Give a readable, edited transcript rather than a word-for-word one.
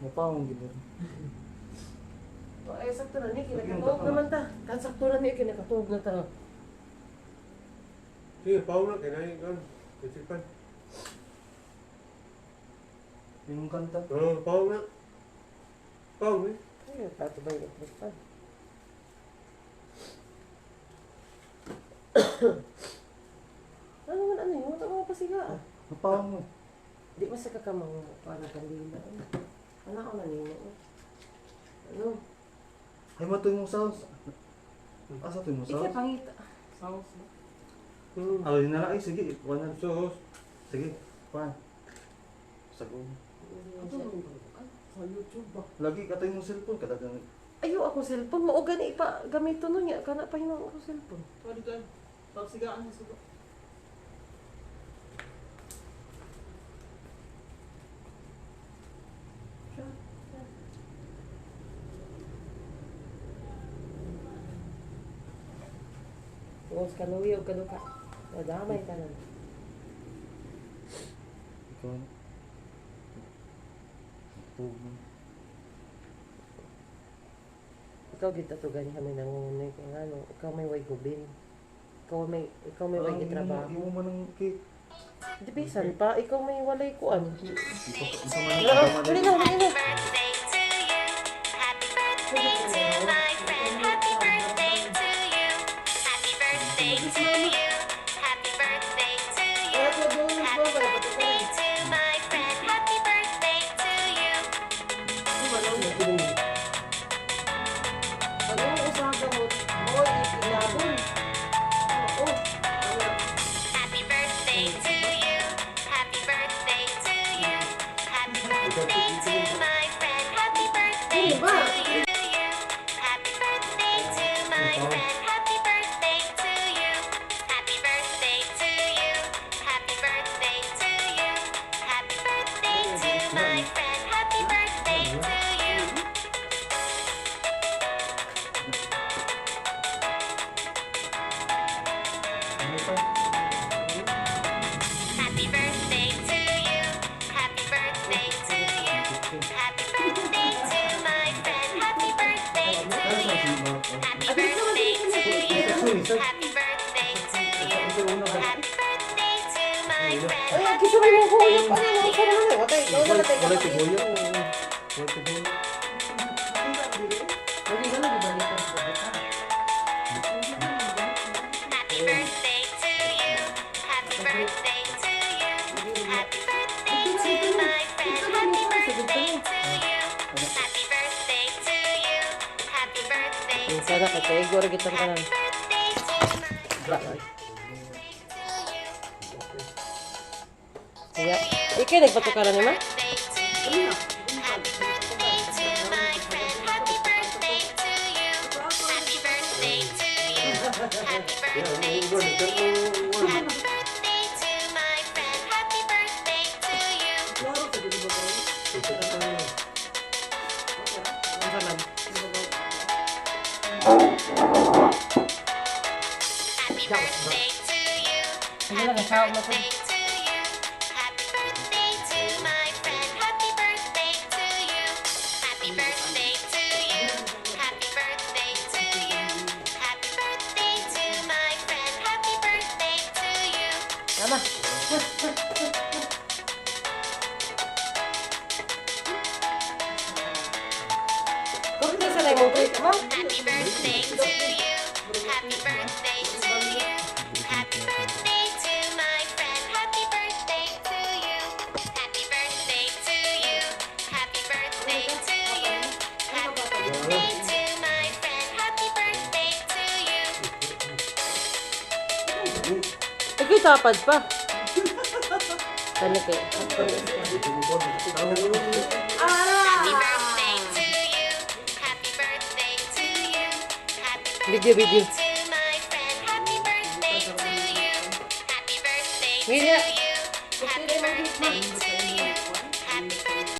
Mapawang gid. O, sakto na ni, kinakatuog naman ta. Sakto na ni, kinakatuog na ta. Sige, pao na, kinahin ka. Kasipan. Yung kanta. Oo, pao na. Pao na. Ay, tato ba yung pa? Ano yun? Wala mga pasiga. Mapawang mo. Di mo sa kakamang para kandila. Ano ako na nimo? Ano? Ay mo tuyo mo sauce. Asa tuyo mo Ika sauce? pangita. Sauce. Ah, yun na lang. Ay, sige. Kuha na. Sauce. Sige. Kuha. Sago. Sa YouTube ba? Lagi ka tayo ng cellphone. Kadagan. Ayo ako cellphone. Mao gani pa gamito no niya. Kana pa yung ako cellphone. Pwede ka. Pagsigaan mo sa Kung sa kanuwi o kanuka. Nadamay ka na. Ikaw na. Tubo. Ikaw kita to gani kami nangunay kung ano. Ikaw may way gubin. Ikaw may way gitrabaho. Imo man ng cake. Di bisan pa. Ikaw may walay kuan. Ito man Dali ang na, dali na. Ay, kisubay mo ko ulit. Ano na, ikaw naman eh. Watay, ikaw na natay ka. Wala tibuyo. Wala tibuyo. Lagi ka na, di ba? Ikaw sa bata. Sana ka kay Igor gitang kanan. Iya, iki nagpatukaran ni ma? Ano lang ang mo sa Mama. Kung di sa na mo break mo? Happy birthday to you. Happy birthday to you. Happy birthday to my friend. Happy birthday to you. Happy birthday to you. Happy birthday to you. Happy birthday to my friend. Happy birthday to you. Ikaw tapad pa. Kani kay. Happy birthday to you. Happy birthday to you. Happy Video. birthday to my friend. Happy birthday to you. Happy birthday to Mira. you. Happy birthday to